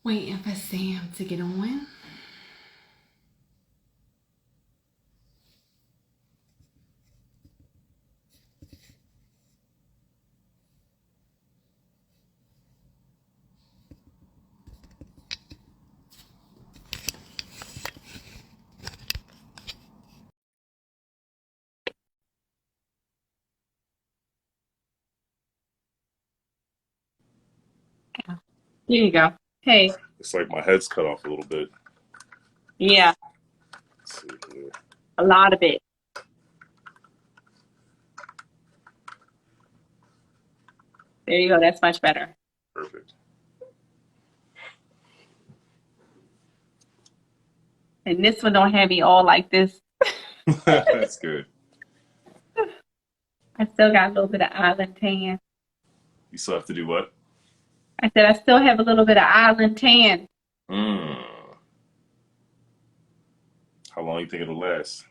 Waiting for Sam to get on. Here you go. Hey, It's like my head's cut off a little bit. yeah, Let's see here. a lot of it. There you go. That's much better. Perfect. And this one don't have me all like this. That's good. I still got a little bit of island tan. You still have to do what? I said I still have a little bit of island tan. Mm. How long you think it'll last?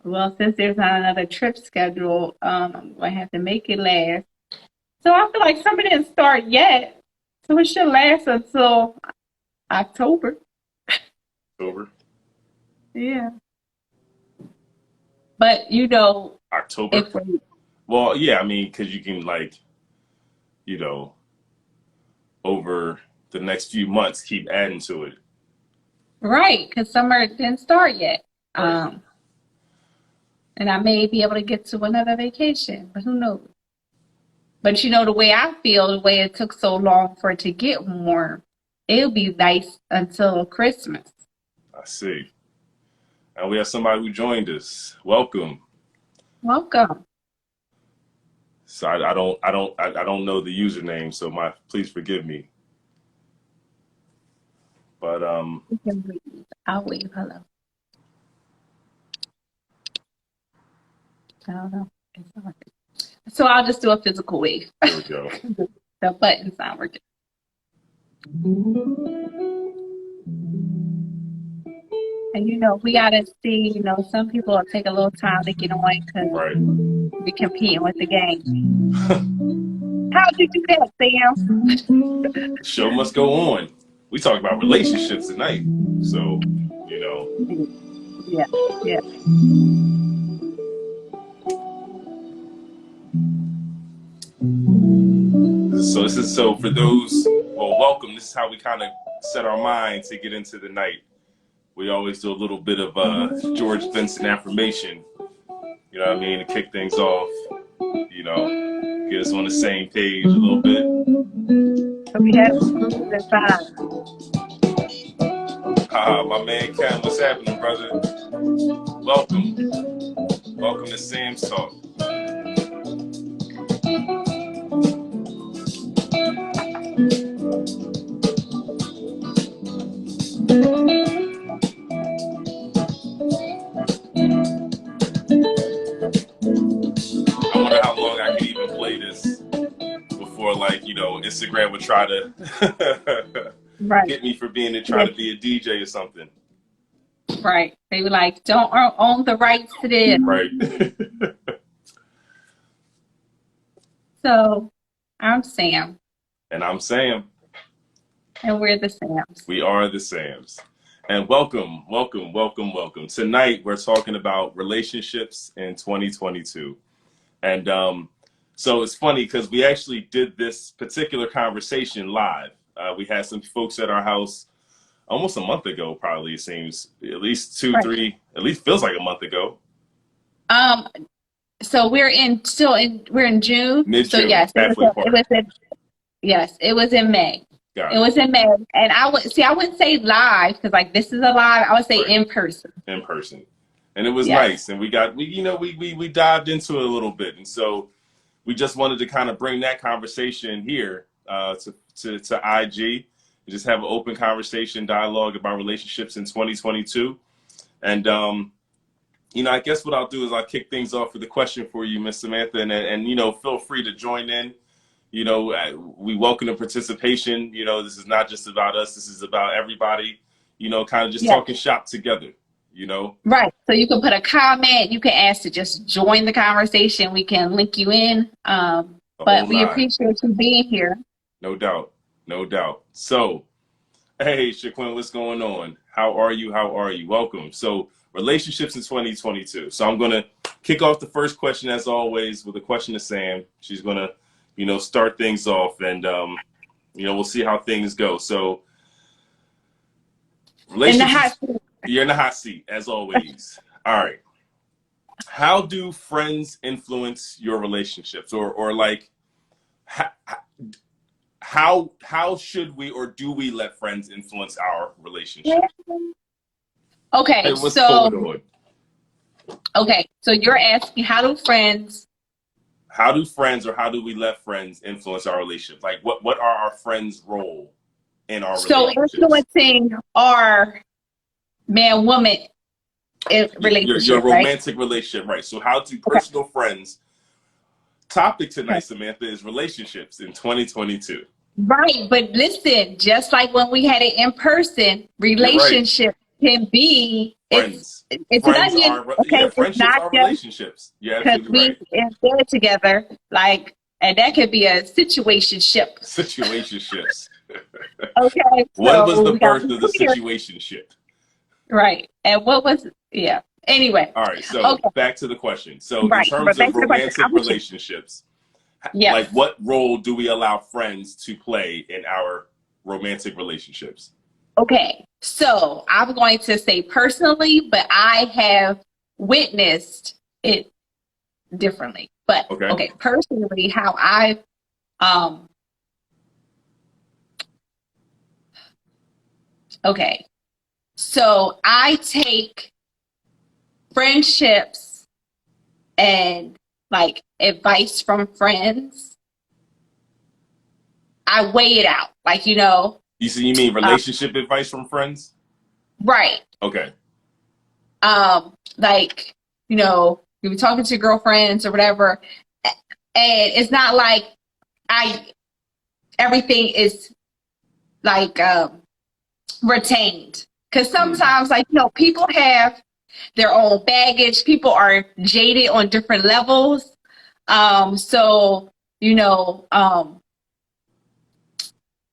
Well, since there's not another trip scheduled, I'm going to have to make it last. So I feel like summer didn't start yet. So it should last until October. October? Yeah. But, you know, October? if we Well, yeah, I mean, because you can, like, you know, over the next few months, keep adding to it. right, because summer didn't start yet. Right. Um, and I may be able to get to another vacation, but who knows? But you know, the way I feel, the way it took so long for it to get warm, it'll be nice until Christmas. I see. And we have somebody who joined us. Welcome. Welcome. So I don't know the username, so please forgive me. But You can breathe. I'll wave hello. I don't know. It's not working. So I'll just do a physical wave. there we go. The button's not working. And you know, we gotta see, you know, some people will take a little time to get on because Right. we're competing with the game. How'd you do that, Sam? The show must go on. We talk about relationships tonight. So, you know. Yeah, yeah. So for those, well, welcome. This is how we kind of set our mind to get into the night. We always do a little bit of George Benson affirmation. You know what I mean? To kick things off. You know, get us on the same page a little bit. So we have groups and signs. My man Ken, what's happening, brother? Welcome. Welcome to Sam's Talk. I wonder how long I can even play this before, like, you know, Instagram would try to Right, get me for trying to be a DJ or something. right. They were like, don't own the rights to this. Right. So I'm Sam, And I'm Sam. and we're the Sams. We are the Sams. And welcome, welcome, welcome, welcome. Tonight we're talking about relationships in 2022. And so it's funny because we actually did this particular conversation live. We had some folks at our house almost a month ago, probably it seems, at least two, Right. three, at least feels like a month ago. Um, so we're in June. So Mid-June, yes, halfway part. it was in May. Got It it. was in May, and I wouldn't say live because like this is a live. I would say Right. in person. In person. And it was Yes. nice. And we dived into it a little bit. And so we just wanted to kind of bring that conversation here to IG and just have an open conversation, dialogue about relationships in 2022. And, I guess what I'll do is I'll kick things off with a question for you, Miss Samantha, and feel free to join in. We welcome the participation. This is not just about us. This is about everybody, kind of just Yes. talking shop together. Right. So you can put a comment. You can ask to just join the conversation. We can link you in. The But whole we nine. appreciate you being here. No doubt. No doubt. So, hey, Shaquin, what's going on? How are you? How are you? Welcome. So, relationships in 2022. So, I'm going to kick off the first question, as always, with a question to Sam. She's going to, start things off, and, we'll see how things go. So, In the hot relationships, you're in the hot seat, as always. All right. How do friends influence your relationships? Or like, how should we or do we let friends influence our relationship? Hey, Okay, what's going so on? you're asking how do friends How do friends or how do we let friends influence our relationship? Like what are our friends' role in our so relationships? influencing our man woman Your relationship, right? romantic relationship, right? So how do Okay. personal friends topic Okay. tonight, Samantha, is relationships in 2022. Right, but listen, just like when we had it in person, You're right. relationship can be Friends. it's an Friends onion. are Okay, it's friendships not are just relationships. You're because absolutely we right. in bed together, like, and that could be a situationship. Situationships. Okay, When was so the we got to birth be of the clear, situationship? right? And what was yeah? Anyway, All right, so okay, back to the question. So, in right. terms But back of to the question. romantic I'm with you. relationships, like Yes. what role do we allow friends to play in our romantic relationships? Okay, so I'm going to say personally, but I have witnessed it differently. But Okay. okay, personally, how I um okay, so I take friendships and like advice from friends. I weigh it out, like You mean uh, relationship advice from friends? right. Okay. Like you were talking to your girlfriends or whatever, and it's not like I everything is like retained. Because Mm. sometimes, like, people have their own baggage. People are jaded on different levels. So, you know, um,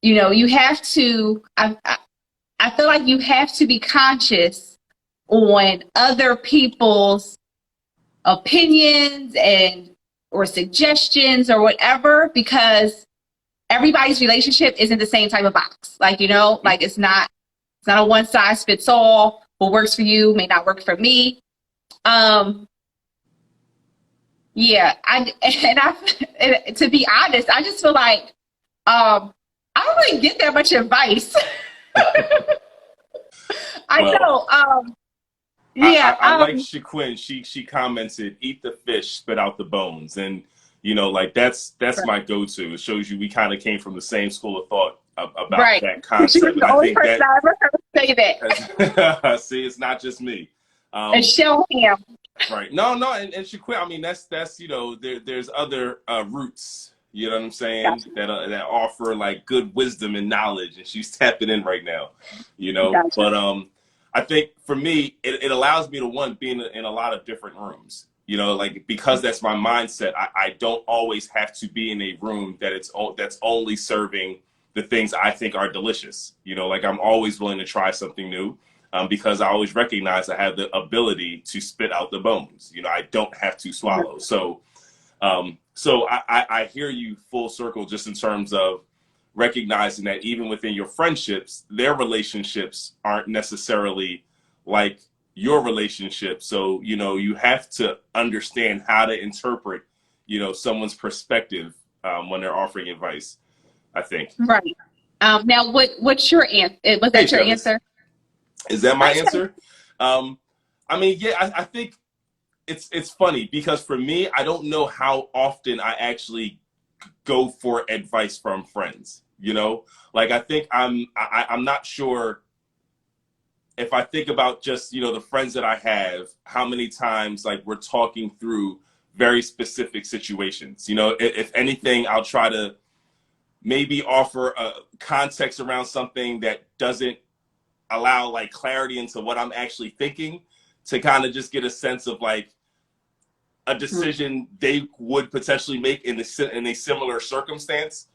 you have to, I feel like you have to be conscious on other people's opinions and or suggestions or whatever, because everybody's relationship isn't the same type of box. Like, like it's not a one size fits all. What works for you may not work for me. Um, yeah, and to be honest, I just feel like I don't really get that much advice. I Well, know. I, Yeah. I, I like Shaquin. She commented, "Eat the fish, spit out the bones," and like that's my go-to. It shows you we kind of came from the same school of thought about Right. that She was concept, and the I only think person that I ever heard say that. see, it's not just me. And Um, show him. right? No, no, and Shaquin. I mean, that's there's other roots. You know what I'm saying? Gotcha. That offer like good wisdom and knowledge, and she's tapping in right now. Gotcha. But I think for me, it allows me to one be in a lot of different rooms. Like because that's my mindset. I don't always have to be in a room that's only serving the things I think are delicious. Like I'm always willing to try something new. Because I always recognize I have the ability to spit out the bones. I don't have to swallow. So I hear you full circle just in terms of recognizing that even within your friendships, their relationships aren't necessarily like your relationship. So, you have to understand how to interpret, someone's perspective when they're offering advice, I think. Right. Now, what's your answer? Was Hey, that your Phyllis, answer? is that my I said, answer? Um, I mean, yeah, I think it's funny because for me, I don't know how often I actually go for advice from friends. Like I think I'm not sure if I think about just the friends that I have, how many times like we're talking through very specific situations. If anything, I'll try to maybe offer a context around something that doesn't allow like clarity into what I'm actually thinking to kind of just get a sense of like a decision they would potentially make in a similar circumstance.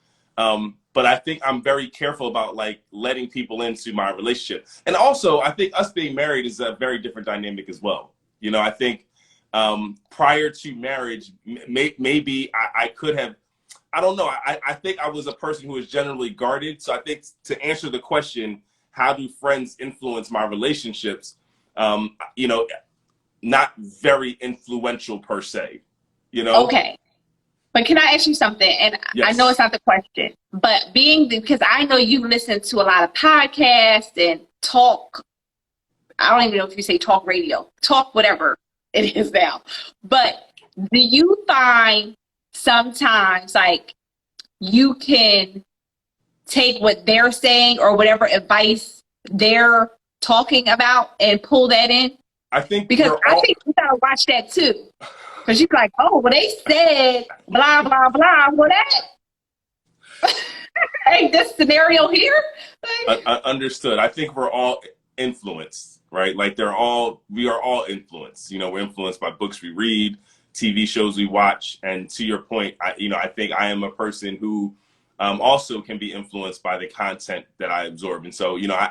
but I think I'm very careful about like letting people into my relationship. And also, I think us being married is a very different dynamic as well. You know, I think prior to marriage, maybe I could have, I don't know. I think I was a person who was generally guarded. So I think to answer the question, how do friends influence my relationships? You know, not very influential per se, you know? Okay. But can I ask you something? And I Yes. know it's not the question, but because I know you listen to a lot of podcasts and talk, I don't even know if you say talk radio, talk whatever it is now. But do you find sometimes like you can take what they're saying or whatever advice they're talking about and pull that in? I think Because I think you gotta watch that too. Because you're like, oh, well, they said blah, blah, blah. Well, that ain't this scenario here. understood. I think we're all influenced, right? Like we are all influenced. You know, we're influenced by books we read, TV shows we watch. And to your point, I think I am a person who also can be influenced by the content that I absorb. And so, you know,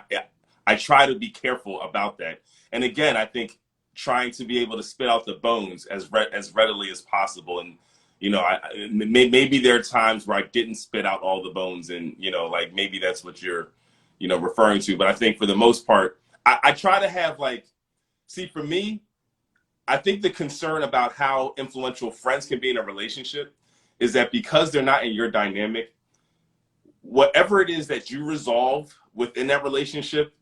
I try to be careful about that. And again, I think trying to be able to spit out the bones as readily as possible. And, you know, maybe there are times where I didn't spit out all the bones and, you know, like maybe that's what you're, you know, referring to. But I think for the most part, I try to have like, see, for me, I think the concern about how influential friends can be in a relationship is that because they're not in your dynamic, whatever it is that you resolve within that relationship,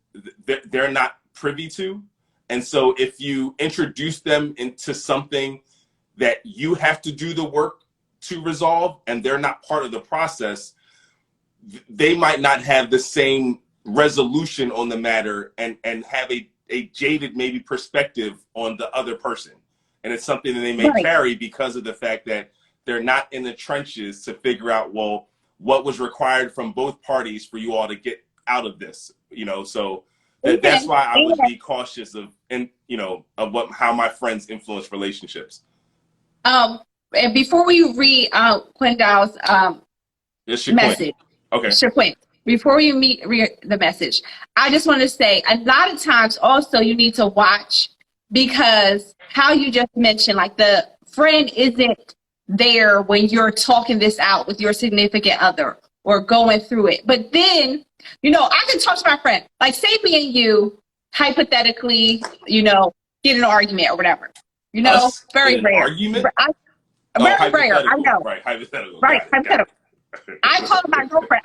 they're not privy to. And so if you introduce them into something that you have to do the work to resolve and they're not part of the process, they might not have the same resolution on the matter and have a jaded maybe perspective on the other person. And it's something that they may carry because of the fact that they're not in the trenches to figure out, well, what was required from both parties for you all to get out of this, you know? So that's why I would be cautious of, and you know, of how my friends influence relationships. And before we read Quindal's message, okay, sure, Quinn. Before you read the message, I just want to say a lot of times also you need to watch because how you just mentioned, like the friend isn't there when you're talking this out with your significant other or going through it. But then, you know, I can talk to my friend, like say me and you, hypothetically, you know, get in an argument or whatever. You know, very rare. Argument? Very rare, I know. Right, hypothetical. Right, hypothetical. I call my girlfriend,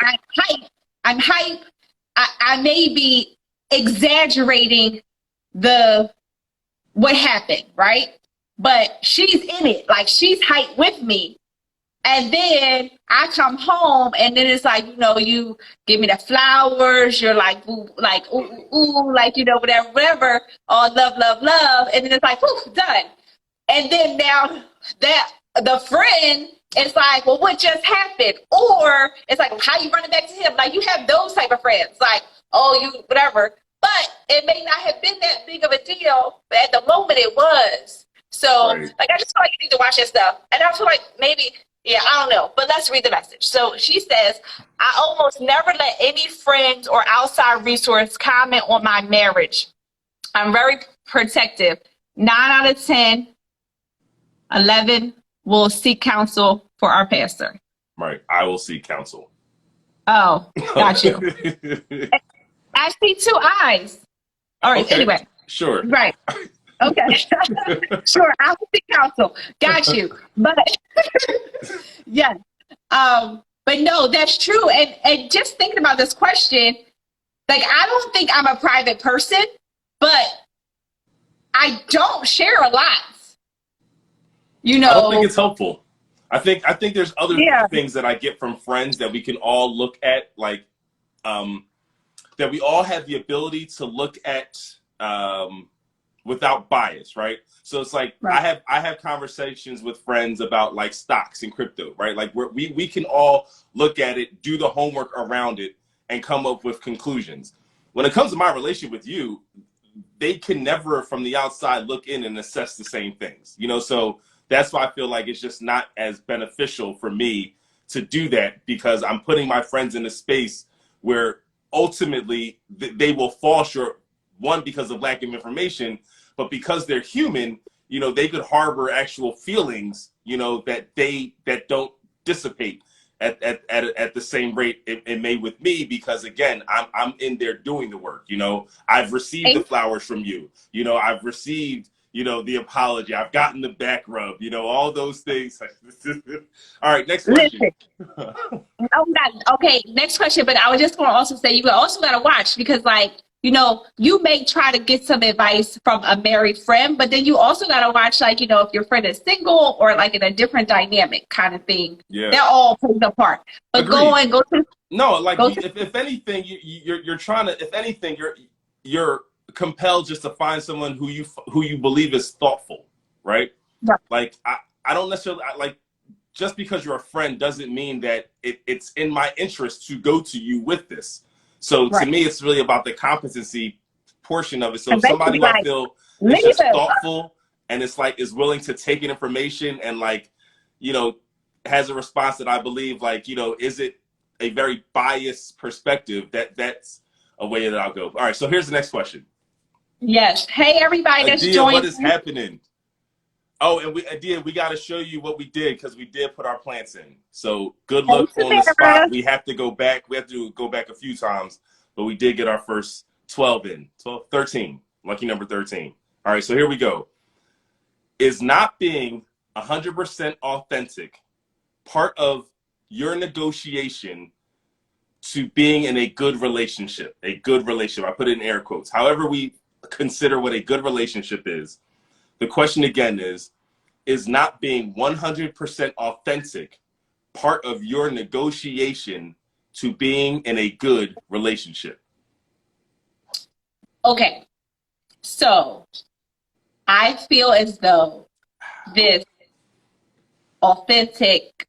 I'm hype. I may be exaggerating what happened, right? But she's in it, like she's hyped with me. And then I come home and then it's like, you know, you give me the flowers, you're like, ooh, like, you know, whatever, all love, love, love. And then it's like, ooh, done. And then now that the friend, it's like, well, what just happened? Or it's like, how you running back to him? Like you have those type of friends, like, oh, you whatever. But it may not have been that big of a deal, but at the moment it was. So, like, I just feel like you need to watch that stuff. And I feel like maybe, yeah, I don't know. But let's read the message. So she says, I almost never let any friends or outside resource comment on my marriage. I'm very protective. 9 out of 10, 11 will seek counsel for our pastor. Right. I will seek counsel. Oh, got you. I see 2 eyes. All right. Okay. Anyway. Sure. Right. Okay. Sure. I will seek counsel. Got you. But yeah. But no, that's true. And just thinking about this question, like I don't think I'm a private person, but I don't share a lot. You know, I don't think it's helpful. I think there's other things that I get from friends that we can all look at, like that we all have the ability to look at without bias, right? So it's like I have conversations with friends about like stocks and crypto, right? Like we can all look at it, do the homework around it, and come up with conclusions. When it comes to my relationship with you, they can never from the outside look in and assess the same things, you know? So that's why I feel like it's just not as beneficial for me to do that because I'm putting my friends in a space where ultimately they will fall short, one, because of lack of information, but because they're human, you know, they could harbor actual feelings, you know, that don't dissipate at the same rate it may with me, because again, I'm in there doing the work. You know, I've received the flowers from you. You know, I've received, you know, the apology. I've gotten the back rub. You know, all those things. All right, next question. Listen, oh, not, okay, next question. But I was just going to also say, you also got to watch because, like, you know, you may try to get some advice from a married friend, but then you also got to watch, like, you know, if your friend is single or like in a different dynamic kind of thing. Yeah, they're all pulled apart. But agreed. go to No, like go if anything, you're trying to. If anything, you're compelled just to find someone who you believe is thoughtful, right? right. Like I don't necessarily like, just because you're a friend doesn't mean that it's in my interest to go to you with this. So to Right. me, it's really about the competency portion of it. So And if somebody who I like, feel is leave just it. thoughtful and it's like is willing to take in information and like, you know, has a response that I believe, like, you know, is it a very biased perspective, that's a way that I'll go. All right, so here's the next question. Yes. Hey, everybody that's Adia, joined. what is happening? Oh, and Adia, we got to show you what we did because we did put our plants in. So good luck on the spot. We have to go back. We have to go back a few times, but we did get our first 12 in. 13. Lucky number 13. All right, so here we go. Is not being 100% authentic part of your negotiation to being in a good relationship? A good relationship. I put it in air quotes. However we consider what a good relationship is. The question again is not being 100% authentic part of your negotiation to being in a good relationship? Okay. So I feel as though this authentic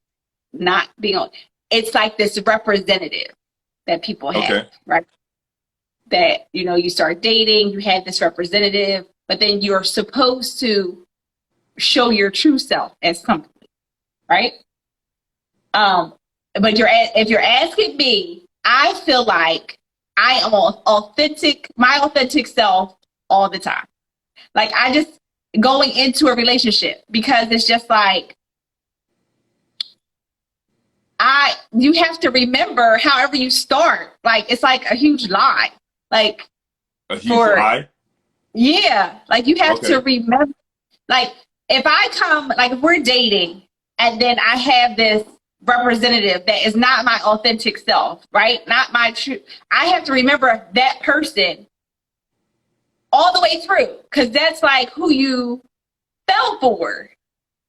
not being, it's like this representative that people have, Okay. right? That, you know, you start dating, you have this representative, but then you're supposed to show your true self as something, right? But if you're asking me, I feel like I am my authentic self all the time. Like I just going into a relationship because it's just like you have to remember however you start. Like it's like a huge lie. Like a huge lie? Yeah. Like you have to remember, like if I come, like if we're dating and then I have this representative that is not my authentic self, right? Not my true, I have to remember that person all the way through because that's like who you fell for.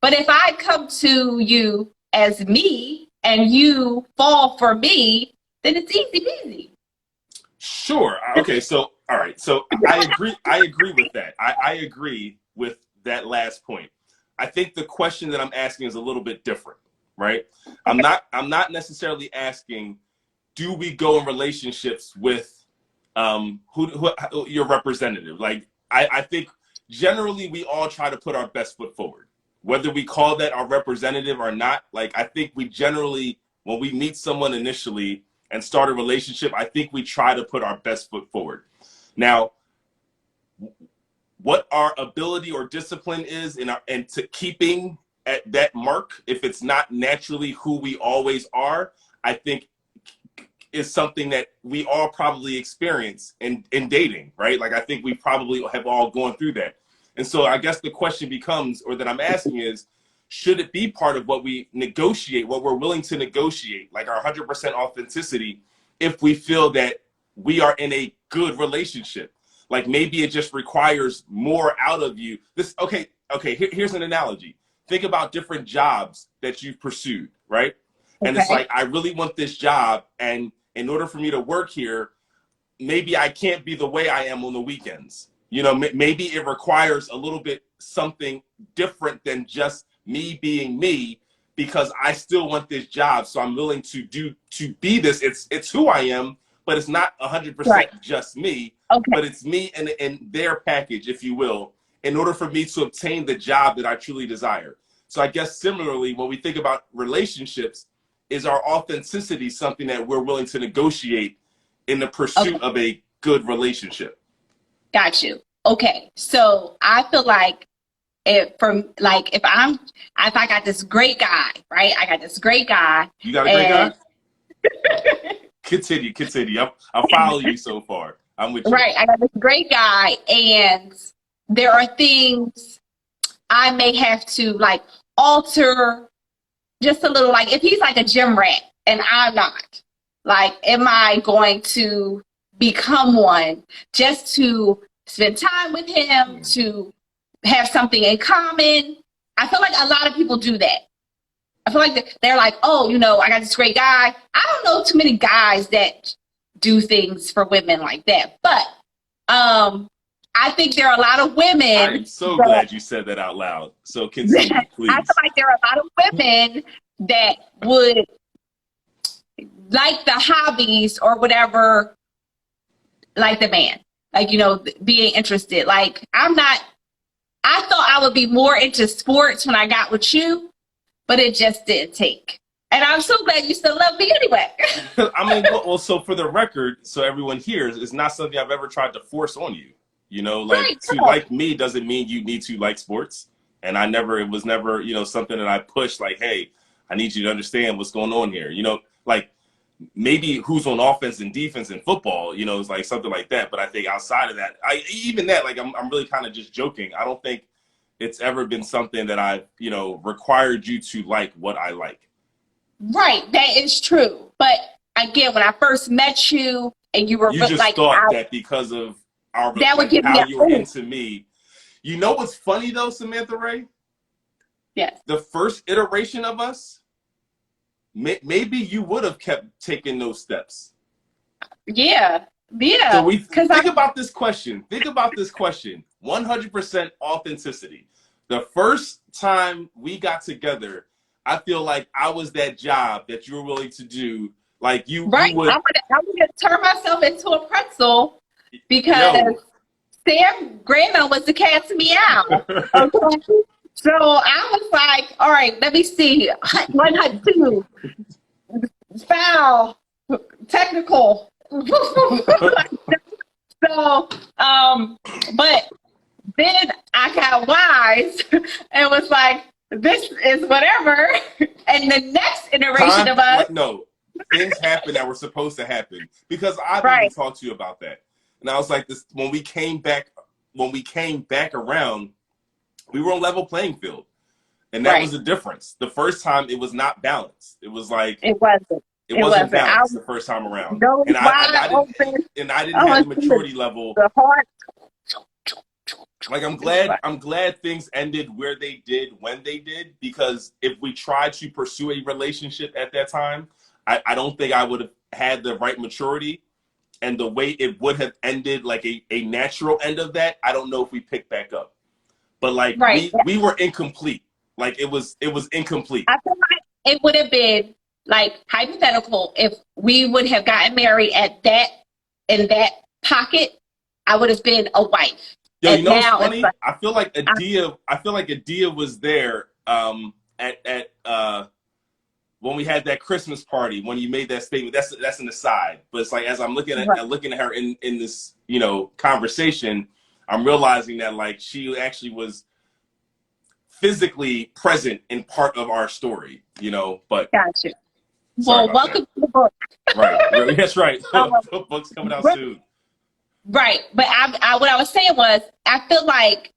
But if I come to you as me and you fall for me, then it's easy peasy. Sure. Okay. So, all right. So I agree. I agree with that. I agree with that last point. I think the question that I'm asking is a little bit different, right? I'm not necessarily asking, do we go in relationships with who your representative? Like, I think generally we all try to put our best foot forward, whether we call that our representative or not. Like, I think we generally, when we meet someone initially and start a relationship, I think we try to put our best foot forward. Now, what our ability or discipline is and to keeping at that mark, if it's not naturally who we always are, I think is something that we all probably experience in dating, right? Like I think we probably have all gone through that. And so I guess the question becomes, or that I'm asking is, should it be part of what we negotiate, what we're willing to negotiate, like our 100% authenticity, if we feel that we are in a good relationship? Like maybe it just requires more out of you. Here's an analogy. Think about different jobs that you've pursued, right? And it's like, I really want this job, and in order for me to work here, maybe I can't be the way I am on the weekends. You know, maybe it requires a little bit something different than just me being me, because I still want this job. So I'm willing to be this. It's who I am, but it's not 100% just me, but it's me and their package, if you will, in order for me to obtain the job that I truly desire. So I guess similarly, when we think about relationships, is our authenticity something that we're willing to negotiate in the pursuit of a good relationship? Got you. Okay. So I feel like if I got this great guy, right? I got this great guy. You got a great guy? Continue. I'll follow you so far. I'm with you. Right. I got this great guy, and there are things I may have to like alter just a little. Like if he's like a gym rat and I'm not, like, am I going to become one just to spend time with him, to have something in common? I feel like a lot of people do that. I feel like they're like, oh, I got this great guy. I don't know too many guys that do things for women like that. But I think there are a lot of women. I'm so glad you said that out loud. So continue, please. I feel like there are a lot of women that would like the hobbies or whatever, like the man, like, being interested. Like I thought I would be more into sports when I got with you, but it just didn't take. And I'm so glad you still love me anyway. I mean, well, so for the record, so everyone hears, it's not something I've ever tried to force on you. Right, to like me doesn't mean you need to like sports. And it was never, something that I pushed like, hey, I need you to understand what's going on here. Like maybe who's on offense and defense in football, it's like something like that. But I think outside of that, like I'm really kind of just joking. I don't think it's ever been something that I've, required you to like what I like. Right, that is true. But again, when I first met you and you were just like, thought that because of our that would give how me you were into me. You know what's funny though, Samantha Ray? Yes. The first iteration of us, maybe you would have kept taking those steps. Yeah. So think about this question. 100% authenticity. The first time we got together, I feel like I was that job that you were willing to do. Like you would. I'm gonna turn myself into a pretzel because Sam Graham was to cast me out. Okay. So I was like, all right, let me see. 102. Foul. Technical. So, but then I got wise and was like, this is whatever. And the next iteration of us. No, things happen that were supposed to happen because I've even talked to you about that. And I was like, this when we came back around, we were on level playing field. And that was the difference. The first time it was not balanced. It was like it wasn't balanced the first time around. And I didn't have the maturity level. The heart. Like I'm glad things ended where they did when they did, because if we tried to pursue a relationship at that time, I don't think I would have had the right maturity, and the way it would have ended, like a natural end of that, I don't know if we picked back up. But like we were incomplete. Like it was incomplete. I feel like it would have been like hypothetical if we would have gotten married in that pocket, I would have been a wife. Yo, you know what's funny? I feel like Adia was there at when we had that Christmas party when you made that statement. That's an aside, but it's like as I'm looking at her in this conversation, I'm realizing that like she actually was physically present in part of our story, But gotcha. Well, welcome to the book. Right, that's right. The book's coming out soon. Right, but what I was saying was, I feel like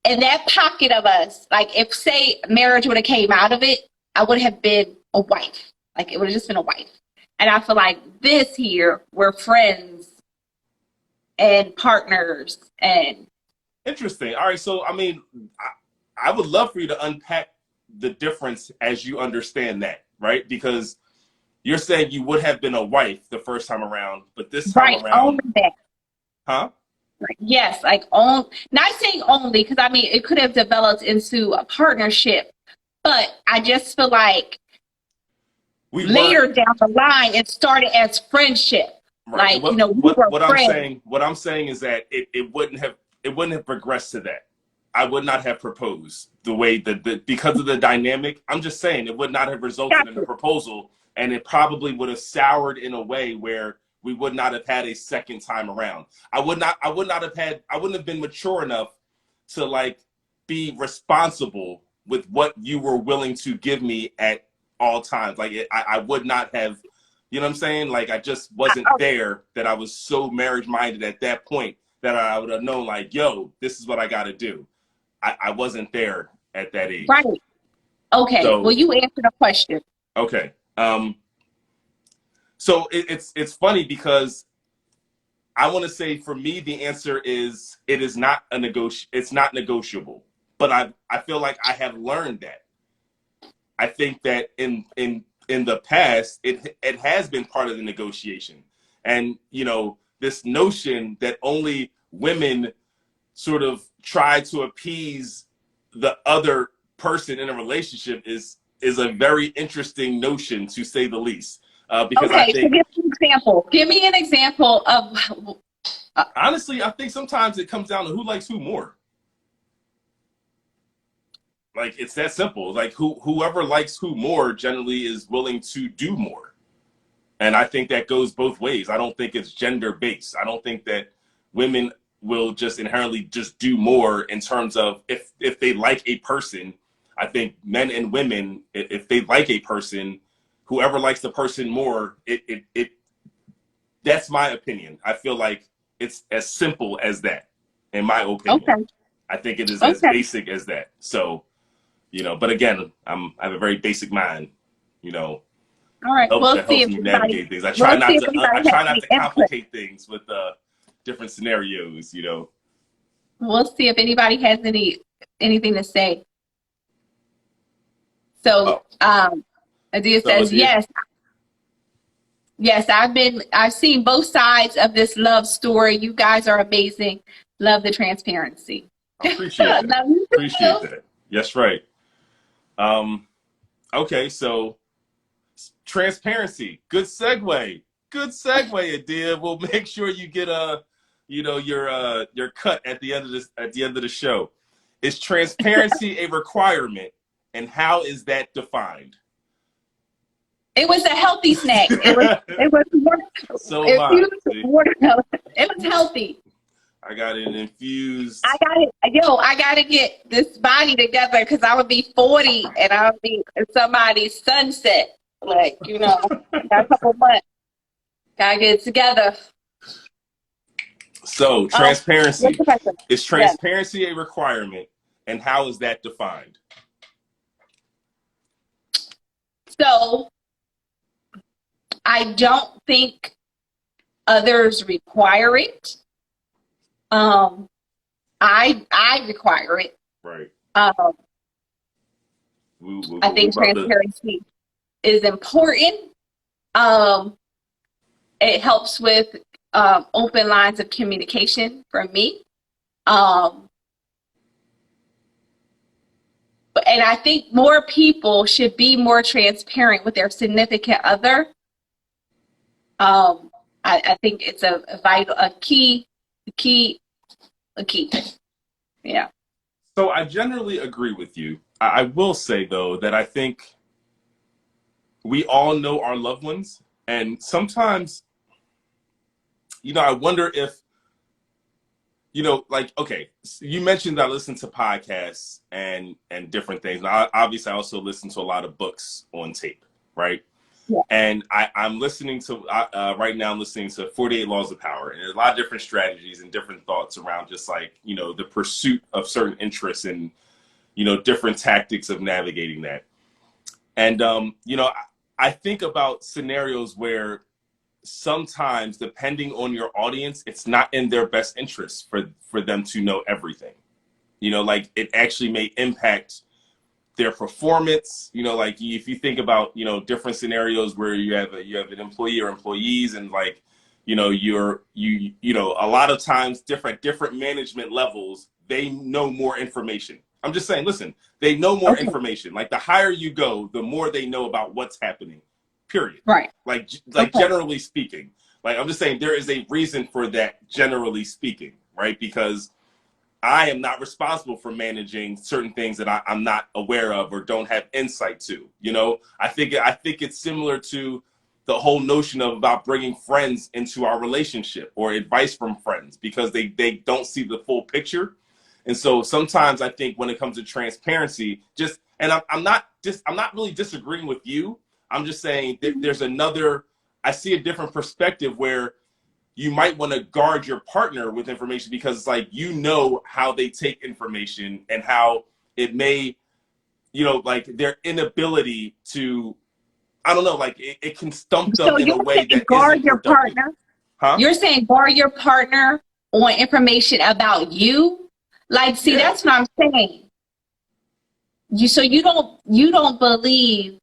in that pocket of us, like if say marriage would have came out of it, I would have been a wife. Like it would have just been a wife. And I feel like this here, we're friends and partners and. Interesting. All right, so I mean, I would love for you to unpack the difference as you understand that, right? Because you're saying you would have been a wife the first time around, but this time around. Only that. Huh? Yes, not saying only, because I mean, it could have developed into a partnership, but I just feel like later down the line, it started as friendship. Right. Like, we were friends. What I'm saying is that it wouldn't have progressed to that. I would not have proposed the way because of the dynamic. I'm just saying it would not have resulted in a proposal and it probably would have soured in a way where we would not have had a second time around. I wouldn't have been mature enough to like be responsible with what you were willing to give me at all times. Like I would not have, you know what I'm saying? Like I just wasn't there, that I was so marriage minded at that point that I would have known like, yo, this is what I got to do. I wasn't there at that age. Right. Okay. So, well, you answered the question. Okay. So it's funny because I want to say for me, the answer is it's not negotiable, but I feel like I have learned that. I think that in the past, it has been part of the negotiation. And, you know, this notion that only women sort of try to appease the other person in a relationship is a very interesting notion, to say the least. Because Okay, I think, so give me an example. Give me an example of. honestly, I think sometimes it comes down to who likes who more. Like, it's that simple. Like, whoever likes who more generally is willing to do more. And I think that goes both ways. I don't think it's gender based. I don't think that women will just inherently just do more in terms of if they like a person. I think men and women, if they like a person, whoever likes the person more, it that's my opinion. I feel like it's as simple as that, in my opinion. Okay. I think it is as basic as that. So, you know, but again, I have a very basic mind, you know. All right. We'll That see helps if me navigate things. I try not to input. complicate things with different scenarios, you know. We'll see if anybody has anything to say. So, Adia says, yes. Yes, I've seen both sides of this love story. You guys are amazing. Love the transparency. I appreciate that. Love you too. Appreciate that. Yes, right. Okay, so transparency. Good segue. Good segue, Adia. We'll make sure you get your cut at the end of the show. Is transparency a requirement, and how is that defined? It was a healthy snack. It was watermelon. It was healthy. I got it infused. I gotta get this body together because I would be 40 and I would be somebody's sunset. Like, you know, got a couple months. Gotta get it together. So transparency. What's the question? Is transparency a requirement, and how is that defined? So I don't think others require it. I require it. Right. I think transparency is important. It helps with open lines of communication for me. And I think more people should be more transparent with their significant other. I think it's a key. Yeah. So I generally agree with you. I will say, though, that I think we all know our loved ones. And sometimes, you know, I wonder if, you know, like, okay, you mentioned I listen to podcasts and different things. Now, obviously, I also listen to a lot of books on tape, right? Yeah. And I'm listening to, right now, I'm listening to 48 Laws of Power. And there's a lot of different strategies and different thoughts around just like, you know, the pursuit of certain interests and, you know, different tactics of navigating that. And, you know, I think about scenarios where sometimes, depending on your audience, it's not in their best interest for them to know everything. You know, like it actually may impact their performance. You know, like if you think about, you know, different scenarios where you have an employee or employees, and like, you know, you know, a lot of times different management levels, they know more information. I'm just saying, listen, they know more information. Like the higher you go, the more they know about what's happening, period. Right. Like generally speaking, like I'm just saying there is a reason for that, generally speaking, right? Because I am not responsible for managing certain things that I'm not aware of or don't have insight to. You know, I think it's similar to the whole notion of about bringing friends into our relationship or advice from friends because they don't see the full picture. And so sometimes I think when it comes to transparency, I'm not really disagreeing with you. I'm just saying there's I see a different perspective where you might want to guard your partner with information because it's like, you know, how they take information and how it may, you know, like their inability to, I don't know, like it can stump them So in a you're way saying that guard isn't your productive. partner? Huh? You're saying guard your partner on information about you? Like, see, Yeah. that's what I'm saying. So you don't believe.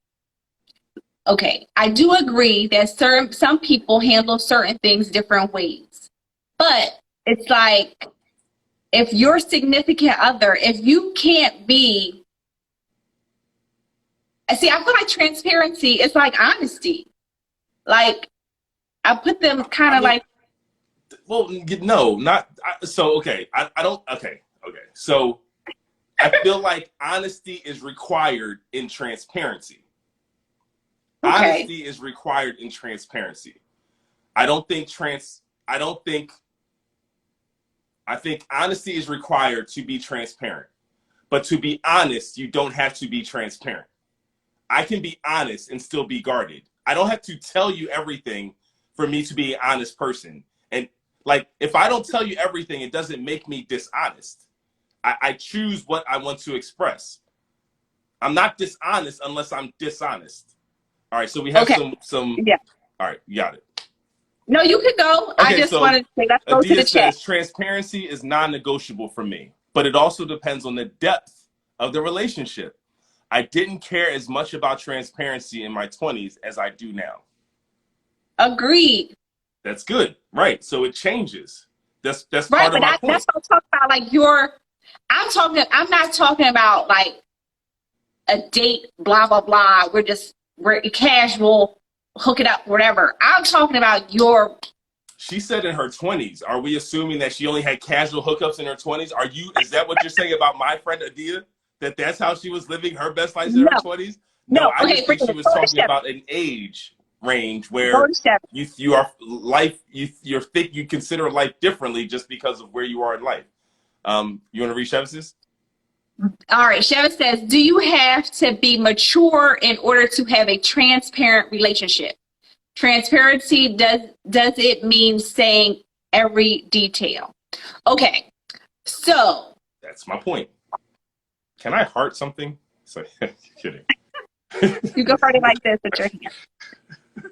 Okay, I do agree that some people handle certain things different ways. But it's like, if your significant other, if you can't be, see, I feel like transparency is like honesty. Like, I put them kind of like, Well, no, not so. Okay, I don't. Okay. So I feel like honesty is required in transparency. okay, Honesty is required in transparency. I don't think I don't think. I think honesty is required to be transparent. But to be honest, you don't have to be transparent. I can be honest and still be guarded. I don't have to tell you everything for me to be an honest person. And like, if I don't tell you everything, it doesn't make me dishonest. I choose what I want to express. I'm not dishonest unless I'm dishonest. All right, so we have okay, some. yeah. All right, you got it. No, you could go. I Okay, just so wanted to say, let's go to Adia the chat. says transparency is non-negotiable for me, but it also depends on the depth of the relationship. I didn't care as much about transparency in my 20s as I do now. Agreed. That's good, right? So it changes. That's Right, part of but my that's point. what I'm talking about. Like I'm not talking about like a date, blah, blah, blah. We're casual, hook it up, whatever. I'm talking about your, She said in her 20s. Are we assuming that she only had casual hookups in her 20s? Is that what you're saying about my friend Adia? That's how she was living her best life in her no, 20s? No, no. I Okay, just think forget she it. was Go to talking Chevy. about an age range Go where to Chevy. you consider life differently just because of where you are in life. You want to read Chevis's? All right, Chevy says, do you have to be mature in order to have a transparent relationship? Transparency, does it mean saying every detail? Okay, so That's my point. Can I heart something? So, kidding. you go party like this with your hand.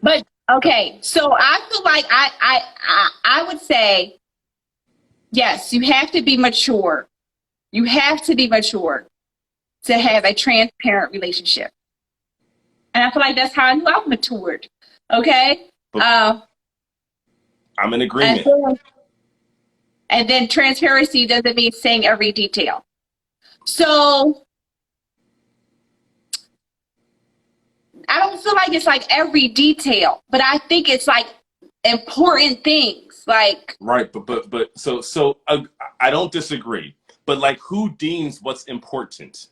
But okay, so I feel like I would say yes, you have to be mature. You have to be mature to have a transparent relationship. And I feel like that's how I knew I matured. Okay? I'm in And agreement. then transparency doesn't mean saying every detail. So I don't feel like it's like every detail, but I think it's like important things. Like, Right, but I don't disagree. But like, who deems what's important?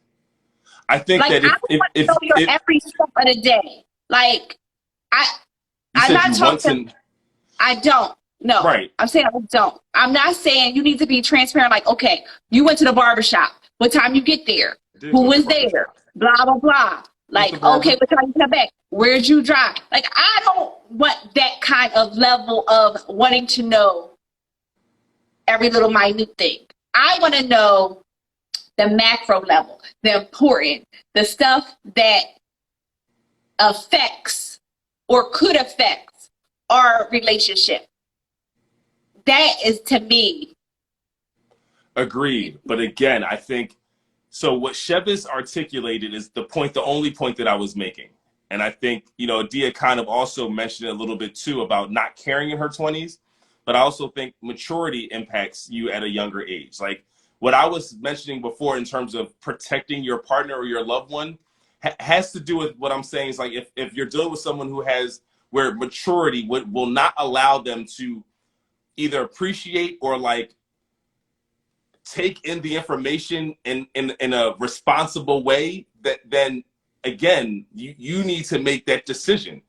I think like that I don't want to know your if every step of the day. Like you I'm said not you want talking. to, I don't. No, right? I'm saying I don't. I'm not saying you need to be transparent. Like, okay, you went to the barbershop. What time you get there? I did Who go to was the barber there? shop. Blah blah blah. Who's the Like, barber? okay, what time you come back? Where'd you drive? Like, I don't want that kind of level of wanting to know every little minute thing. I want to know the macro level, the important, the stuff that affects or could affect our relationship. That is, to me, Agreed. But again, I think so. What Chevis articulated is the only point that I was making. And I think, Dia kind of also mentioned a little bit too about not caring in her 20s. But I also think maturity impacts you at a younger age. Like what I was mentioning before in terms of protecting your partner or your loved one has to do with what I'm saying is like if you're dealing with someone where maturity will not allow them to either appreciate or like take in the information in a responsible way, that then again, you need to make that decision.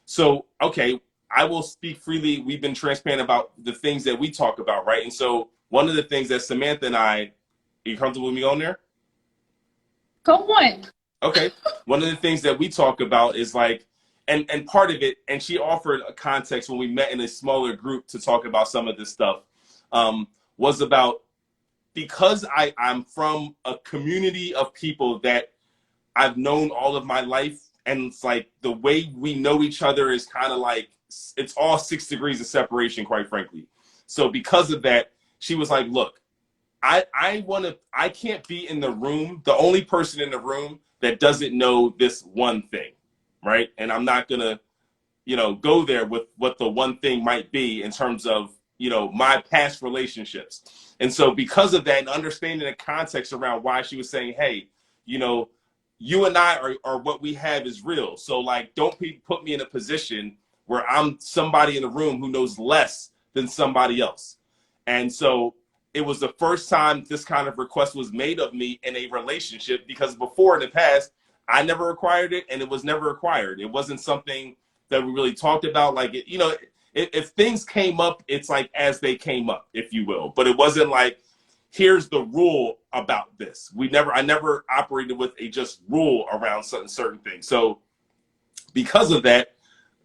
So, okay, I will speak freely. We've been transparent about the things that we talk about, right? And so one of the things that Samantha and I, are you comfortable with me on there? Go on. Okay. One of the things that we talk about is like, and part of it, and she offered a context when we met in a smaller group to talk about some of this stuff, was about, because I'm from a community of people that I've known all of my life, and it's like the way we know each other is kind of like, it's all 6 degrees of separation, quite frankly. So because of that, she was like, look, I can't be in the room, the only person in the room that doesn't know this one thing, right? And I'm not gonna, go there with what the one thing might be in terms of, my past relationships. And so because of that, and understanding the context around why she was saying, hey, you and I are what we have is real. So like, don't put me in a position where I'm somebody in the room who knows less than somebody else. And so it was the first time this kind of request was made of me in a relationship, because before in the past, I never required it, and it was never required. It wasn't something that we really talked about. Like, if things came up, it's like as they came up, if you will. But it wasn't like, here's the rule about this. I never operated with a just rule around certain things. So because of that,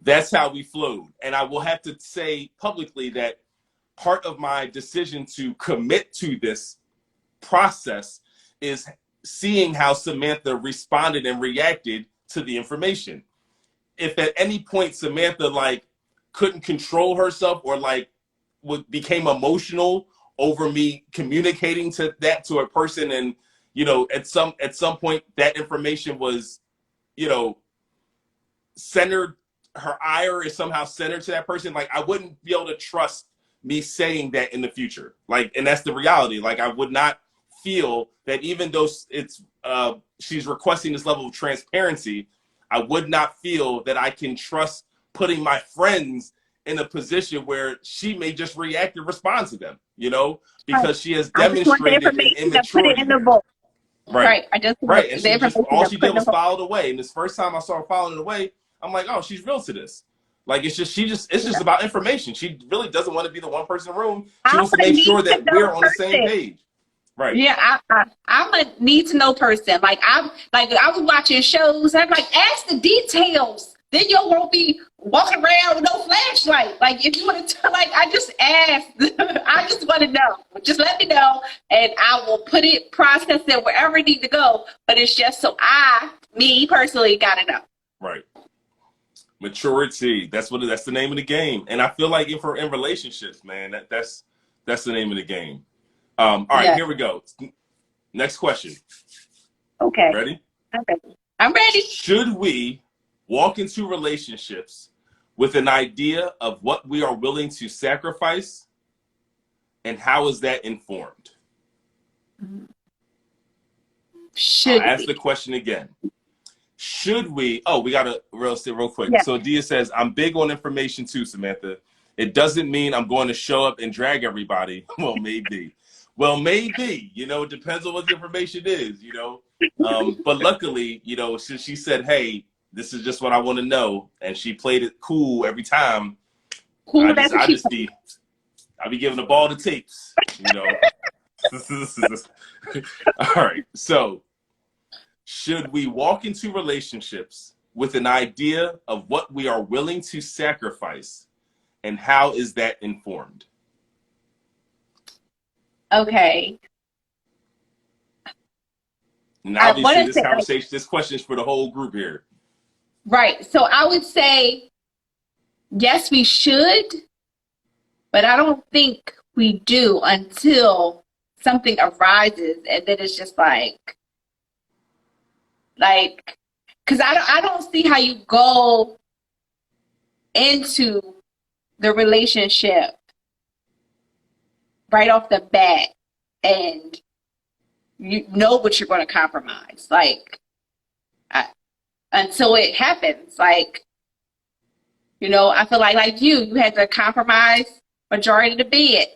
that's how we flowed. And I will have to say publicly that part of my decision to commit to this process is seeing how Samantha responded and reacted to the information. If at any point Samantha like couldn't control herself, or like became emotional over me communicating to a person, and at some point that information was centered, her ire is somehow centered to that person, like I wouldn't be able to trust me saying that in the future. Like, and that's the reality. Like, I would not feel that, even though it's she's requesting this level of transparency, I would not feel that I can trust putting my friends in a position where she may just react and respond to them, because she has demonstrated an immaturity. Right. I just right. And all she did was file it away. And this first time I saw her filing it away, I'm like, oh, she's real to this. Like, it's just about information. She really doesn't want to be the one person in the room. She wants to make sure that we're on the same page. Right. Yeah, I'm a need to know person. Like, I was watching shows. I'm like, ask the details. Then you won't be walking around with no flashlight. Like, if you want to, like, I just asked. I just want to know. Just let me know, and I will process it wherever it needs to go. But it's just so me personally, gotta know. Right. Maturity. That's the name of the game. And I feel like in relationships, man, that's the name of the game. All right, Here we go. Next question. Okay. Ready? I'm ready. Should we walk into relationships with an idea of what we are willing to sacrifice, and how is that informed? Should I'll ask the question again. Should we? Oh, we gotta real quick. Yeah. So Dia says, I'm big on information too, Samantha. It doesn't mean I'm going to show up and drag everybody. Well, maybe. It depends on what the information is, But luckily, since she said, hey, this is just what I want to know, and she played it cool every time, cool, I'll be giving the ball to tapes, All right. So, should we walk into relationships with an idea of what we are willing to sacrifice, and how is that informed? Okay. And obviously, this question is for the whole group here. Right. So I would say, yes, we should, but I don't think we do until something arises, and then it's just like, because I don't see how you go into the relationship right off the bat and you know what you're going to compromise. Like, until it happens, I feel like you had to compromise majority of the bed.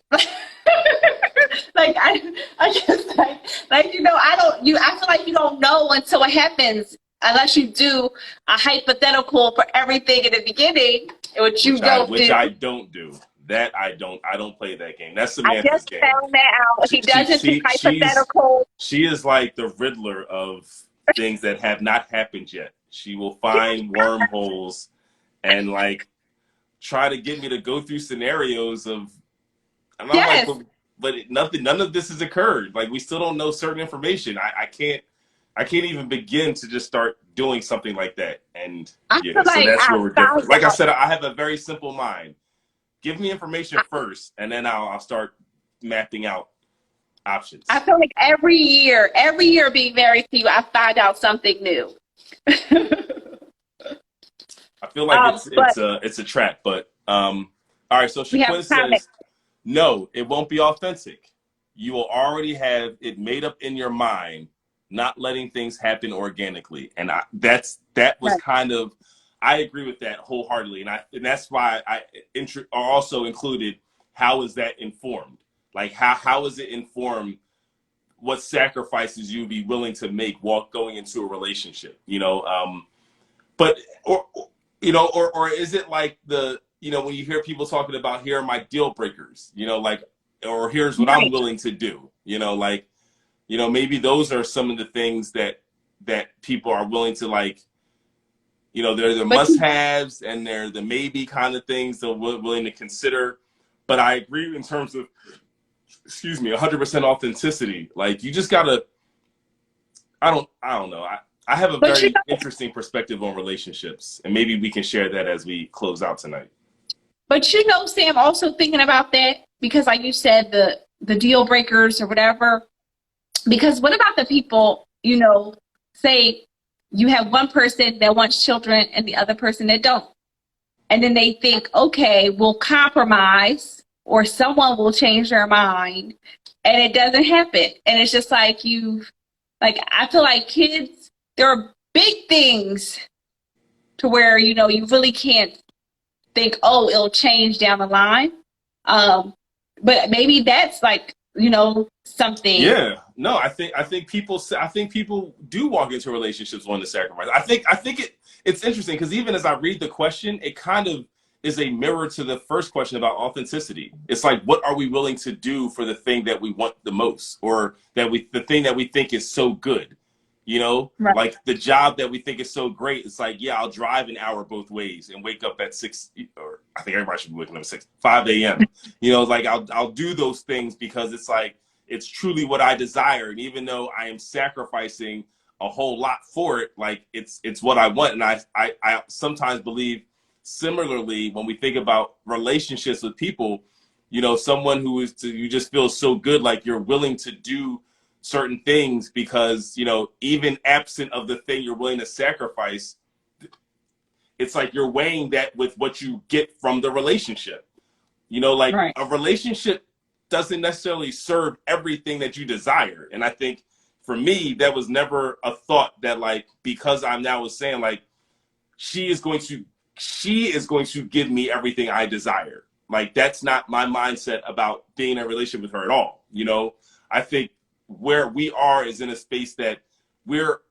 Like I just like you know, I feel like you don't know until it happens unless you do a hypothetical for everything in the beginning, which you don't which do. I don't do. That I don't play that game. That's I Samantha's just game. found that out. He doesn't do hypothetical. She is like the Riddler of things that have not happened yet. She will find wormholes and like try to get me to go through scenarios of, and I'm Yes. like, but none of this has occurred. Like we still don't know certain information. I can't even begin to just start doing something like that. And I yeah, feel so like that's I where we're different. found Like I out. said, I have a very simple mind. Give me information first, and then I'll start mapping out options. I feel like every year being married to you, I find out something new. I feel like But it's a trap, but all right. So we have Shaquin time. says, no, it won't be authentic. You will already have it made up in your mind, not letting things happen organically, and that was Right. kind of, I agree with that wholeheartedly, and that's why I also included how is that informed? Like how is it informed? What sacrifices you'd be willing to make while going into a relationship? But or is it like when you hear people talking about here are my deal breakers, like, or here's what I'm Right. willing to do, like, maybe those are some of the things that people are willing to, like, they're the But must-haves and they're the maybe kind of things they're willing to consider. But I agree in terms of, 100% authenticity. Like you just gotta, I don't know. I have a but you very interesting perspective on relationships, and maybe we can share that as we close out tonight. But you know, Sam, also thinking about that because, like you said, the deal breakers or whatever. Because what about the people? Say you have one person that wants children and the other person that don't, and then they think, okay, we'll compromise, or someone will change their mind, and it doesn't happen, and it's just like I feel like kids, there are big things to where you really can't think, oh, it'll change down the line. But maybe that's like, something. Yeah, no, I think people do walk into relationships wanting to sacrifice. I think it's interesting because even as I read the question, it kind of is a mirror to the first question about authenticity. It's like, what are we willing to do for the thing that we want the most, or the thing that we think is so good? Right. Like the job that we think is so great. It's like, yeah, I'll drive an hour both ways and wake up at 6, or I think everybody should be waking up at 5 a.m. Like I'll do those things because it's like, it's truly what I desire. And even though I am sacrificing a whole lot for it, like it's what I want. And I sometimes believe similarly when we think about relationships with people, someone who you just feel so good, like you're willing to do certain things because, even absent of the thing you're willing to sacrifice, it's like you're weighing that with what you get from the relationship. Like Right. a relationship doesn't necessarily serve everything that you desire. And I think for me, that was never a thought that, like, because I'm now saying like, she is going to give me everything I desire. Like, that's not my mindset about being in a relationship with her at all. I think where we are is in a space that we're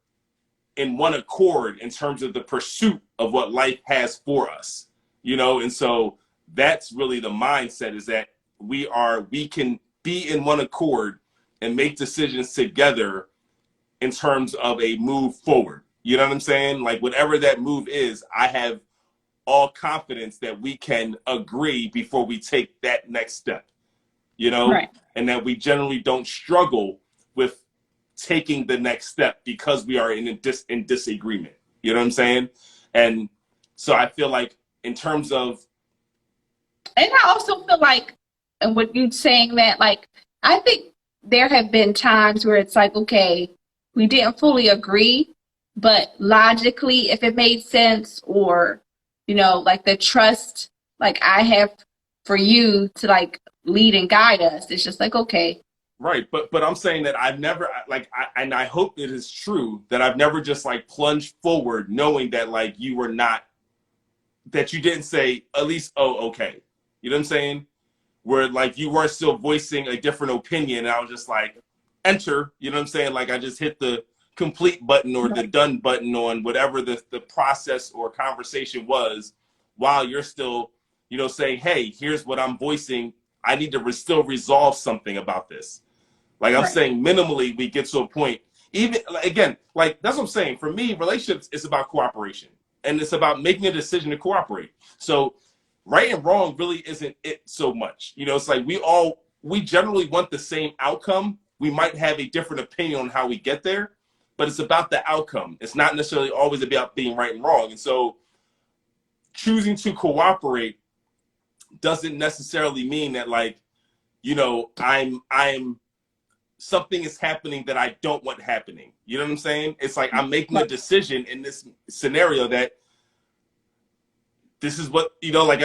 in one accord in terms of the pursuit of what life has for us, and so that's really the mindset, is that we can be in one accord and make decisions together in terms of a move forward. You know what I'm saying? Like whatever that move is, I have all confidence that we can agree before we take that next step, Right. and that we generally don't struggle with taking the next step because we are in disagreement. You know what I'm saying? And so I feel like in terms of, And I also feel like, and what you saying that, like, I think there have been times where it's like, okay, we didn't fully agree, but logically, if it made sense, or, like the trust, like I have for you to like lead and guide us, it's just like, okay. right, but I'm saying that I've never, like, and I hope it is true that I've never just like plunged forward knowing that like you didn't say at least, oh, okay. You know what I'm saying? where like you weren't still voicing a different opinion. And I was just like, enter, you know what I'm saying? Like I just hit the complete button or the done button on whatever the process or conversation was, while you're still, you know, saying, hey, here's what I'm voicing. I need to still resolve something about this. Like I'm saying, minimally, we get to a point, even again, like that's what I'm saying. For me, relationships is about cooperation, and it's about making a decision to cooperate. So right and wrong really isn't it so much. You know, it's like we generally want the same outcome. We might have a different opinion on how we get there, but it's about the outcome. It's not necessarily always about being right and wrong. And so choosing to cooperate doesn't necessarily mean that, like, you know, I'm something is happening that I don't want happening. You know what I'm saying? It's like I'm making a decision in this scenario that this is what, you know, like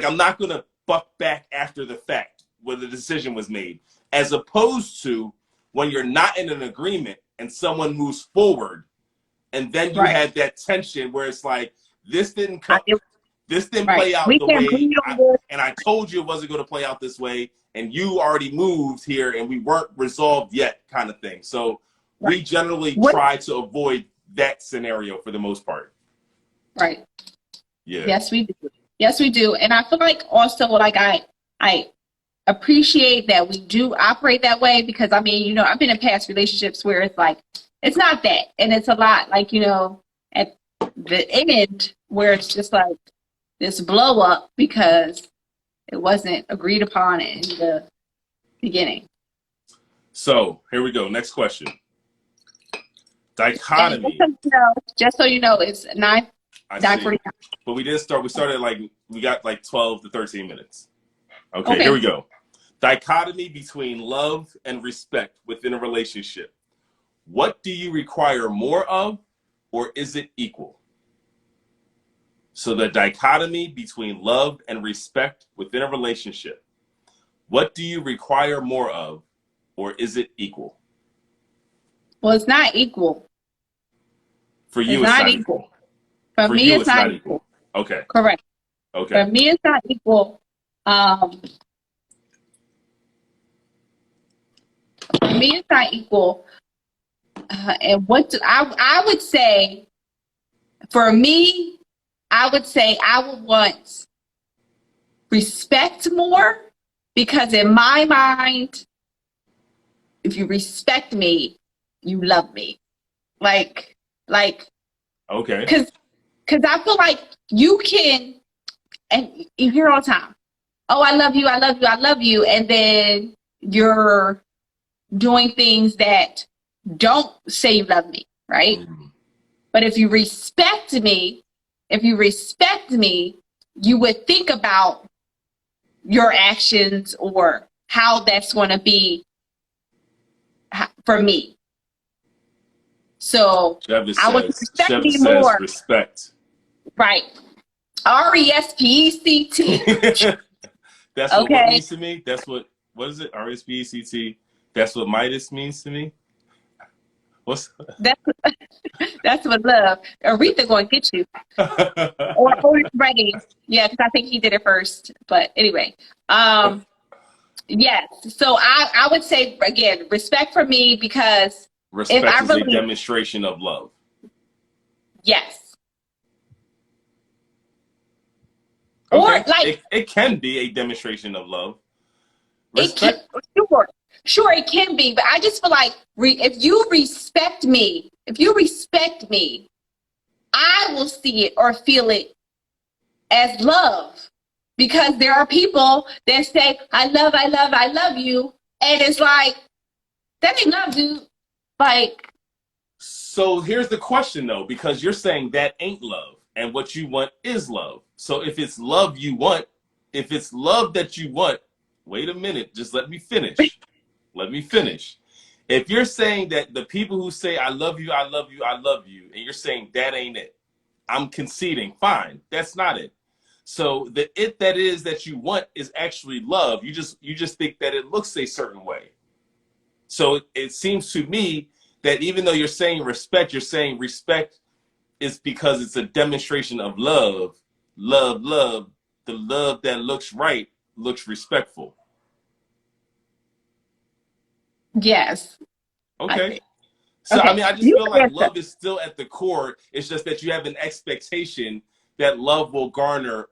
I'm not going to buck back after the fact when the decision was made, as opposed to when you're not in an agreement and someone moves forward and then you have that tension where it's like, this didn't play out the way and I told you it wasn't going to play out this way, and you already moved here and we weren't resolved yet, kind of thing. So we generally try to avoid that scenario for the most part. Right. Yeah. Yes, we do. Yes, we do. And I feel like also, like, I appreciate that we do operate that way, because I mean, you know, I've been in past relationships where it's like, it's not that. And it's a lot like, you know, at the end where it's just like this blow up because it wasn't agreed upon in the beginning. So here we go. Next question. Dichotomy. Just so you know, it's 9:49. But we didn't start. We started like, we got like 12 to 13 minutes. Okay, here we go. Dichotomy between love and respect within a relationship. What do you require more of, or is it equal? So the dichotomy between love and respect within a relationship. What do you require more of, or is it equal? Well, it's not equal. For you, it's not equal. For me, it's not equal. Okay. Correct. Okay. For me, it's not equal. For me, it's not equal. And I would say, for me, I would say I would want respect more, because in my mind, if you respect me, you love me. Like, okay. Because I feel like you can, and you hear all the time, oh, I love you, I love you, I love you. And then you're doing things that don't say you love me, right? Mm-hmm. But if you respect me, you would think about your actions or how that's going to be for me. So I would respect me more. Respect. Right. R-E-S-P-E-C-T. That's what means to me. That's what is it? R-E-S-P-E-C-T. That's what Midas means to me. That's what love. Aretha going to get you. or ready. Yeah, because I think he did it first. But anyway. Yes. So I would say, again, respect for me, because respect is a demonstration of love. Yes. Okay. Or like it can be a demonstration of love. Respect. Sure, it can be, but I just feel like if you respect me, I will see it or feel it as love. Because there are people that say, I love you. And it's like, that ain't love, dude. Like. So here's the question, though, because you're saying that ain't love, and what you want is love. So if it's love you want, if it's love that you want, wait a minute, just let me finish. If you're saying that the people who say, I love you, I love you, I love you, and you're saying that ain't it, I'm conceding, fine, that's not it. So the it that is that you want is actually love. You just think that it looks a certain way. So it seems to me that even though you're saying respect is because it's a demonstration of love, the love that looks right, looks respectful. Yes, I Okay. think. So I Okay, mean, I just you feel like answer. love is still at the core. It's just that you have an expectation that love will garner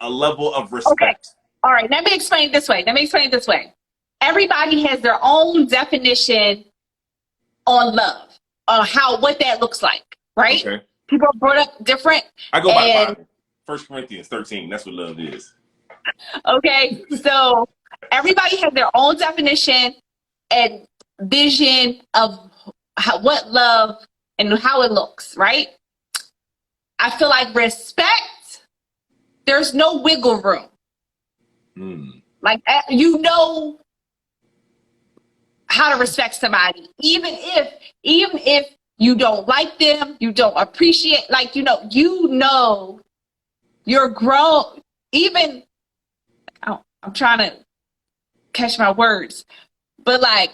a level of Okay, respect. all right. Let me explain it this way. Everybody has their own definition on love, on how what that looks like, right? Okay. People are brought up different, I go by the and Bible. 1 Corinthians 13. That's what love is. okay, so everybody has their own definition and vision of what love and how it looks, right? I feel like respect, there's no wiggle room. Mm. Like, you know how to respect somebody, even if you don't like them, you don't appreciate, like, you're grown. Even, I'm trying to catch my words, but like,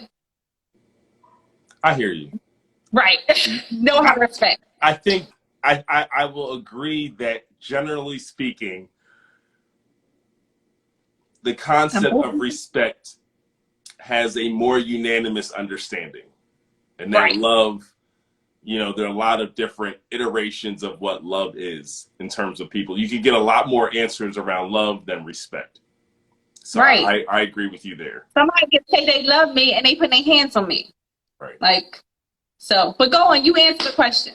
I hear you. right, know how to respect. I think I will agree that generally speaking, the concept of respect has a more unanimous understanding. And that Right, love, there are a lot of different iterations of what love is in terms of people. You can get a lot more answers around love than respect. So right. I agree with you there. Somebody can say they love me and they put their hands on me. Right. Like, so, but go on, you answer the question.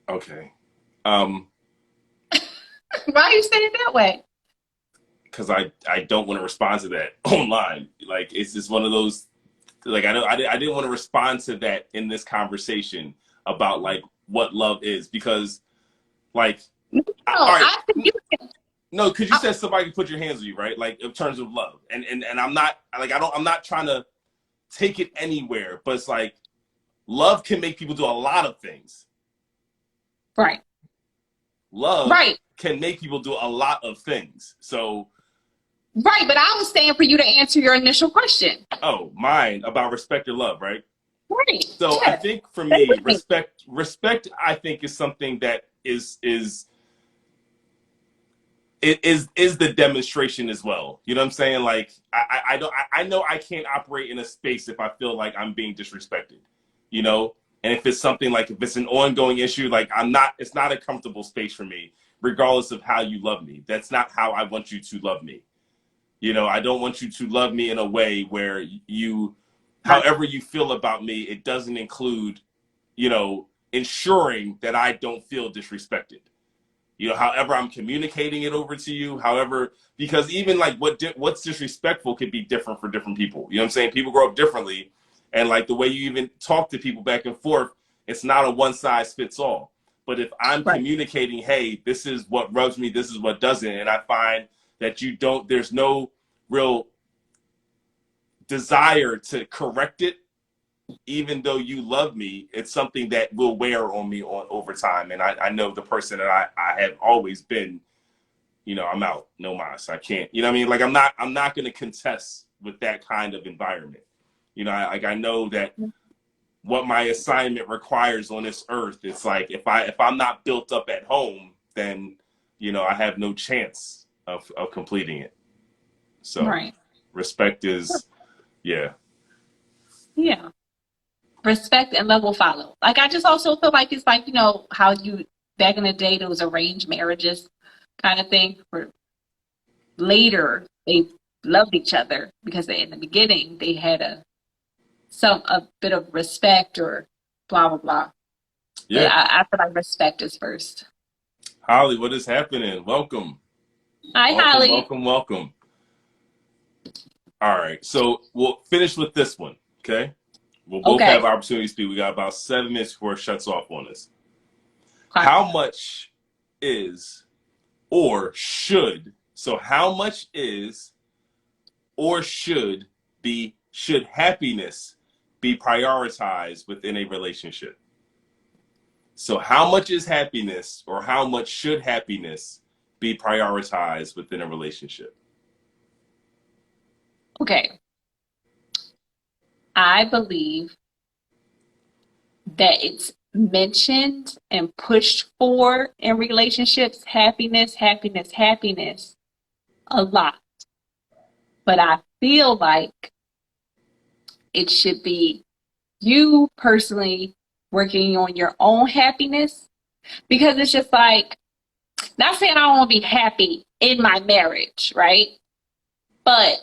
Okay. Why are you saying it that way? Because I don't want to respond to that online. Like, it's just one of those, like, I didn't want to respond to that in this conversation about like what love is, because like, No, all right. I think you can. No, because you said somebody can put your hands on you, right? Like in terms of love, and I'm not like I'm not trying to take it anywhere, but it's like love can make people do a lot of things. Right, Love right, can make people do a lot of things. So, right. But I was saying for you to answer your initial question. mine about respect or love, right? Right. So I Yeah. think for Stay me, with me. respect, I think is something that is the demonstration as well. You know what I'm saying? Like I know I can't operate in a space if I feel like I'm being disrespected, you know? And if it's something like, if it's an ongoing issue, like it's not a comfortable space for me, regardless of how you love me. That's not how I want you to love me. I don't want you to love me in a way where Right. however you feel about me, it doesn't include, ensuring that I don't feel disrespected. However I'm communicating it over to you, however, because even like what's disrespectful could be different for different people. You know what I'm saying? People grow up differently, and like the way you even talk to people back and forth, it's not a one size fits all. But if I'm Right. communicating, hey, this is what rubs me, this is what doesn't, and I find that there's no real desire to correct it, even though you love me, it's something that will wear on me over time. And I know the person that I have always been, I'm out, no mas. I can't, you know what I mean? Like I'm not going to contest with that kind of environment. I know that what my assignment requires on this earth, it's like, if I'm not built up at home, then, I have no chance of completing it. So Right. respect is, yeah. Yeah. Respect and love will follow. Like, I just also feel like it's like, how back in the day, there was arranged marriages kind of thing. Where later they loved each other because in the beginning they had a bit of respect or blah blah blah. But Yeah. I feel like respect is first. Holly, what is happening? Welcome. Hi, Welcome, Holly. welcome, welcome. All right. So we'll finish with this one. Okay. We'll both Okay. have opportunity to speak. We got about 7 minutes before it shuts off on us. Okay. How much is or should, so how much is or should happiness be prioritized within a relationship? So how much is happiness, or how much should happiness be prioritized within a relationship? Okay. I believe that it's mentioned and pushed for in relationships, happiness, happiness, happiness. a lot. But I feel like it should be you personally working on your own happiness, because it's just like, not saying I don't want to be happy in my marriage, right? But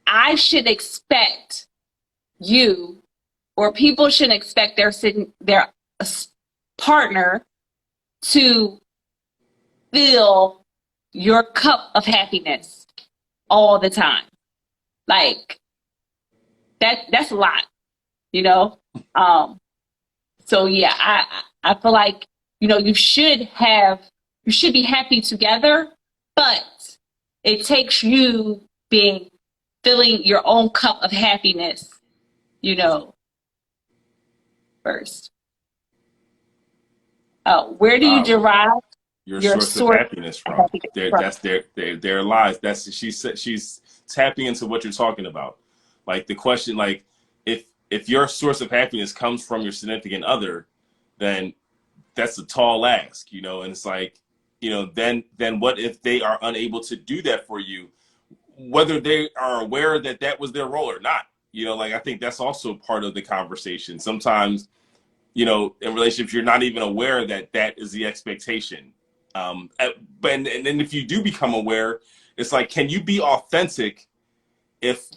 I should expect you, or people should expect their partner to fill your cup of happiness all the time. Like that's a lot, you know? So yeah, I feel like, you know, you should be happy together, but it takes you filling your own cup of happiness, you know, first. Where do you derive your your source of source happiness of from? happiness from? That's their lies. That's she's tapping into what you're talking about. Like the question, like if your source of happiness comes from your significant other, then that's a tall ask, you know. And it's like, you know, then what if they are unable to do that for you, whether they are aware that that was their role or not? You know, like I think that's also part of the conversation. Sometimes, you know, in relationships, you're not even aware that that is the expectation. But and then if you do become aware, it's like, can you be authentic if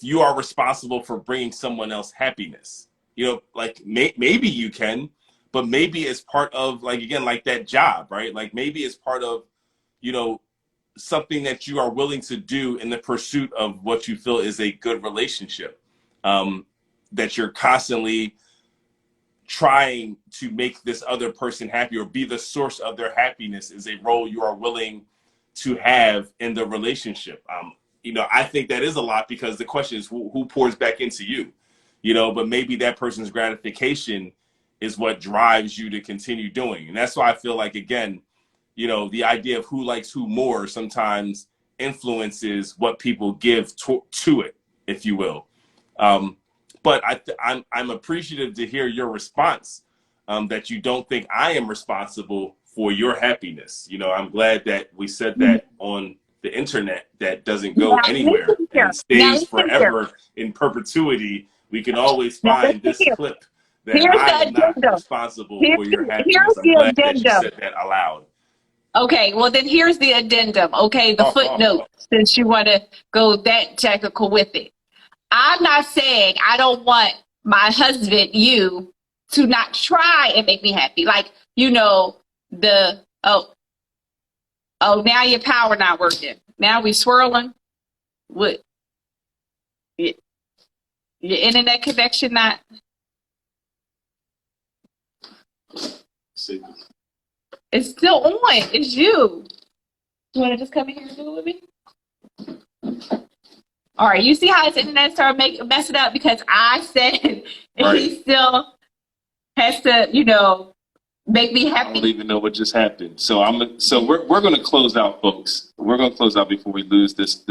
you are responsible for bringing someone else happiness? You know, like maybe you can, but maybe it's part of, like, again, like that job, right? Like maybe it's part of, you know, something that you are willing to do in the pursuit of what you feel is a good relationship, that you're constantly trying to make this other person happy or be the source of their happiness is a role you are willing to have in the relationship. You know, I think that is a lot, because the question is who pours back into you, you know, but maybe that person's gratification is what drives you to continue doing. And that's why I feel like, again, you know, the idea of who likes who more sometimes influences what people give to it, if you will. But I'm appreciative to hear your response, that you don't think I am responsible for your happiness. You know, I'm glad that we said that on the internet. That doesn't go Now, anywhere listen here. and Now, stays listen here. forever in perpetuity. We can always Now, find listen this here. clip that Here's I the am not addendum. responsible Here's for your the, happiness. I'm here's the glad that you addendum. said that aloud. Okay, well then here's the addendum. Okay, the footnote, since you want to go that technical with it. I'm not saying I don't want my husband, you, to not try and make me happy. Like, you know, now your power not working. Now we swirling. What? Your internet connection not? It's still on. It's you. You want to just come in here and do it with me? All right. You see how his internet started messing up because I said Right. he still has to, you know, make me I don't happy. even know what just happened. So we're going to close out, folks. We're going to close out before we lose this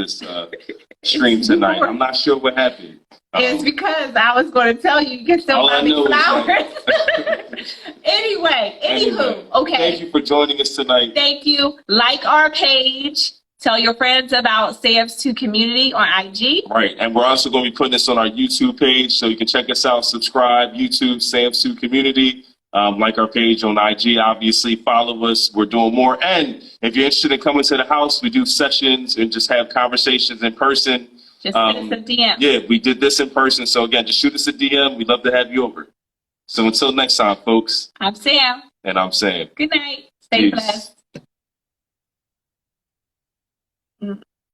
stream tonight. I'm not sure what happened. It's because I was going to tell you get some All I know is flowers. Anyway, okay. Thank you for joining us tonight. Thank you. Like our page. Tell your friends about Sam's2 Community on IG. Right. And we're also going to be putting this on our YouTube page, so you can check us out, subscribe, YouTube, Sam's2 Community. Like our page on IG, obviously. Follow us. We're doing more. And if you're interested in coming to the house, we do sessions and just have conversations in person. Just send us a DM. Yeah, we did this in person. So again, just shoot us a DM. We'd love to have you over. So until next time, folks. I'm Sam. And I'm Sam. Good night. Stay Peace. blessed.